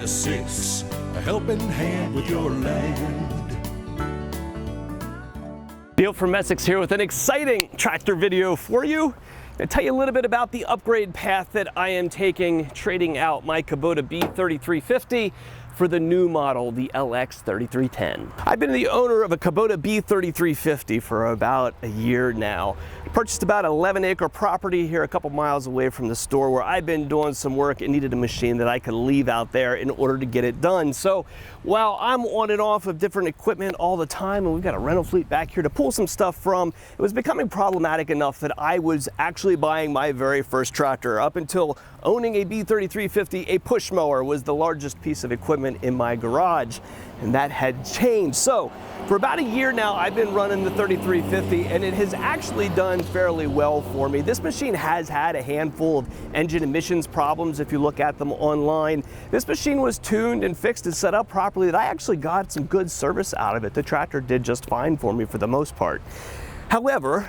a six, a helping hand with your land. Neil from Essex here with an exciting tractor video for you. I'll tell you a little bit about the upgrade path that I am taking, trading out my Kubota B3350 for the new model, the LX3310. I've been the owner of a Kubota B3350 for about a year now. I purchased about an 11-acre property here a couple miles away from the store where I've been doing some work and needed a machine that I could leave out there in order to get it done. So while I'm on and off of different equipment all the time, and we've got a rental fleet back here to pull some stuff from, it was becoming problematic enough that I was actually buying my very first tractor. Up until owning a B3350, a push mower was the largest piece of equipment in my garage, and that had changed. So for about a year now, I've been running the 3350, and it has actually done fairly well for me. This machine has had a handful of engine emissions problems if you look at them online. This machine was tuned and fixed and set up properly that I actually got some good service out of it. The tractor did just fine for me for the most part. However,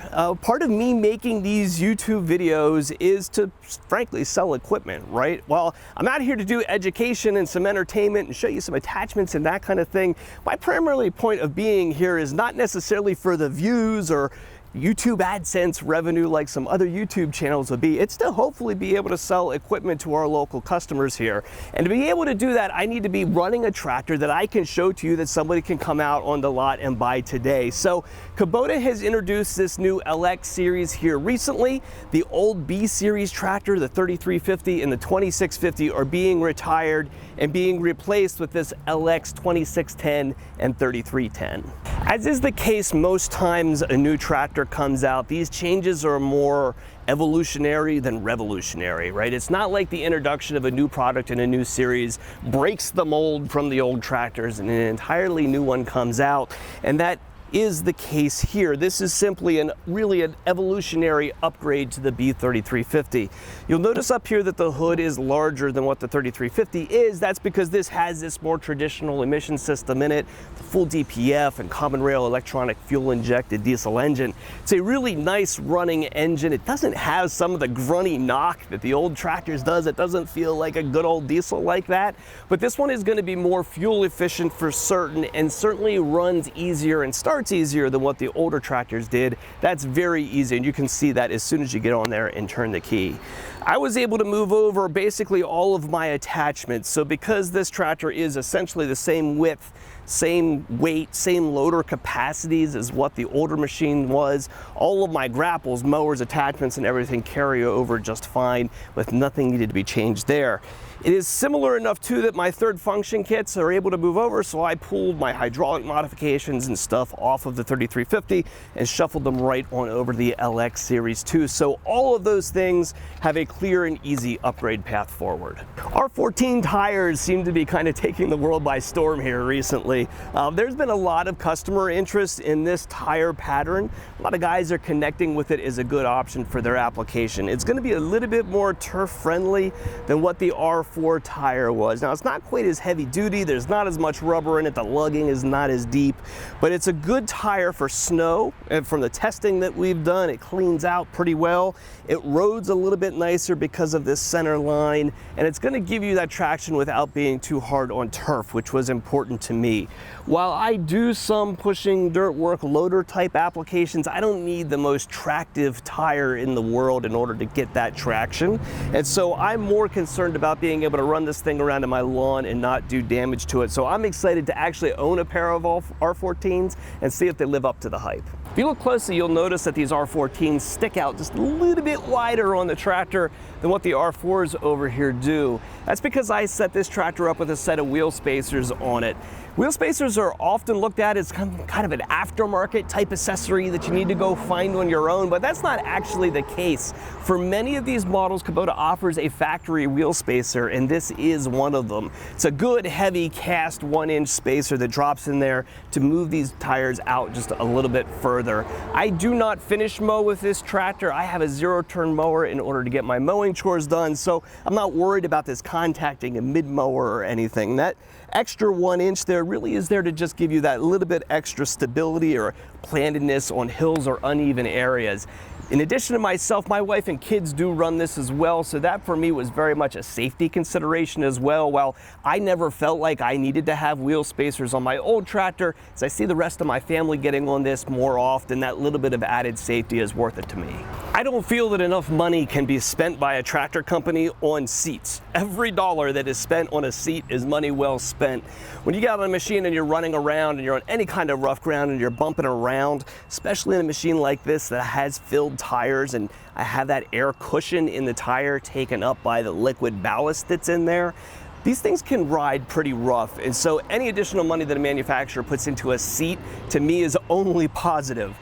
part of me making these YouTube videos is to, frankly, sell equipment, right? Well, I'm out here to do education and some entertainment and show you some attachments and that kind of thing. My primary point of being here is not necessarily for the views or YouTube AdSense revenue like some other YouTube channels would be. It's to hopefully be able to sell equipment to our local customers here. And to be able to do that, I need to be running a tractor that I can show to you that somebody can come out on the lot and buy today. So Kubota has introduced this new LX series here recently. The old B series tractor, the 3350 and the 2650, are being retired and being replaced with this LX 2610 and 3310. As is the case most times a new tractor comes out, these changes are more evolutionary than revolutionary, right? It's not like the introduction of a new product in a new series breaks the mold from the old tractors and an entirely new one comes out, and that is the case here. This is simply really an evolutionary upgrade to the B3350. You'll notice up here that the hood is larger than what the 3350 is. That's because this has this more traditional emission system in it, the full DPF and common rail electronic fuel injected diesel engine. It's a really nice running engine. It doesn't have some of the grunty knock that the old tractors does. It doesn't feel like a good old diesel like that, but this one is going to be more fuel efficient for certain, and certainly runs easier and starts easier than what the older tractors did. That's very easy, and you can see that as soon as you get on there and turn the key. I was able to move over basically all of my attachments. So because this tractor is essentially the same width, same weight, same loader capacities as what the older machine was, all of my grapples, mowers, attachments, and everything carry over just fine with nothing needed to be changed there. It is similar enough too that my third function kits are able to move over, so I pulled my hydraulic modifications and stuff off of the 3350 and shuffled them right on over to the LX Series 2. So all of those things have a clear and easy upgrade path forward. R14 tires seem to be kind of taking the world by storm here recently. There's been a lot of customer interest in this tire pattern. A lot of guys are connecting with it as a good option for their application. It's going to be a little bit more turf friendly than what the R4 tire was. Now, it's not quite as heavy duty, there's not as much rubber in it, the lugging is not as deep, but it's a good tire for snow, and from the testing that we've done, it cleans out pretty well. It roads a little bit nicer because of this center line, and it's going to give you that traction without being too hard on turf, which was important to me. While I do some pushing dirt work loader type applications, I don't need the most tractive tire in the world in order to get that traction, and so I'm more concerned about being able to run this thing around in my lawn and not do damage to it. So I'm excited to actually own a pair of R14s and see if they live up to the hype. If you look closely, you'll notice that these R14s stick out just a little bit wider on the tractor than what the R4s over here do. That's because I set this tractor up with a set of wheel spacers on it. Wheel spacers are often looked at as kind of an aftermarket type accessory that you need to go find on your own, but that's not actually the case. For many of these models, Kubota offers a factory wheel spacer, and this is one of them. It's a good, heavy, cast 1-inch spacer that drops in there to move these tires out just a little bit further. further. I do not finish mow with this tractor. I have a 0-turn mower in order to get my mowing chores done, so I'm not worried about this contacting a mid-mower or anything. That extra 1 inch there really is there to just give you that little bit extra stability or plantedness on hills or uneven areas. In addition to myself, my wife and kids do run this as well, so that for me was very much a safety consideration as well. While I never felt like I needed to have wheel spacers on my old tractor, as I see the rest of my family getting on this more often, that little bit of added safety is worth it to me. I don't feel that enough money can be spent by a tractor company on seats. Every dollar that is spent on a seat is money well spent. When you get on a machine and you're running around and you're on any kind of rough ground and you're bumping around, especially in a machine like this that has filled tires and I have that air cushion in the tire taken up by the liquid ballast that's in there, these things can ride pretty rough. And so any additional money that a manufacturer puts into a seat, to me, is only positive.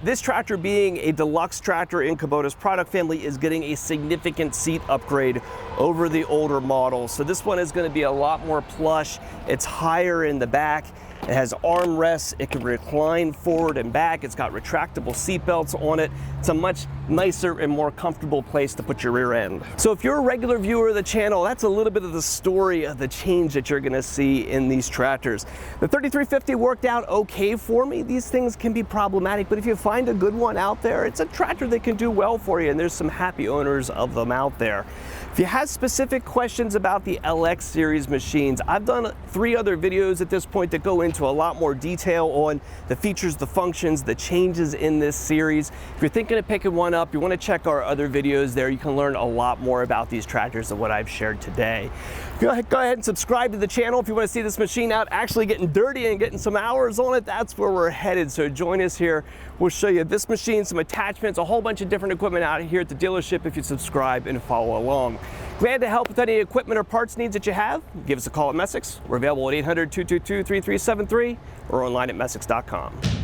This tractor, being a deluxe tractor in Kubota's product family, is getting a significant seat upgrade over the older models. So this one is going to be a lot more plush. It's higher in the back. It has armrests. It can recline forward and back. It's got retractable seat belts on it. It's a much nicer and more comfortable place to put your rear end. So if you're a regular viewer of the channel, that's a little bit of the story of the change that you're going to see in these tractors. The 3350 worked out okay for me. These things can be problematic, but if you find a good one out there, it's a tractor that can do well for you, and there's some happy owners of them out there. If you have specific questions about the LX series machines, I've done 3 other videos at this point that go into a lot more detail on the features, the functions, the changes in this series. If you're thinking of picking one up, you want to check our other videos there. You can learn a lot more about these tractors than what I've shared today. Go ahead and subscribe to the channel if you want to see this machine out actually getting dirty and getting some hours on it. That's where we're headed, so join us here. We'll show you this machine, some attachments, a whole bunch of different equipment out here at the dealership if you subscribe and follow along. Glad to help with any equipment or parts needs that you have. Give us a call at Messick's. We're available at 800-222-3373 or online at messick's.com.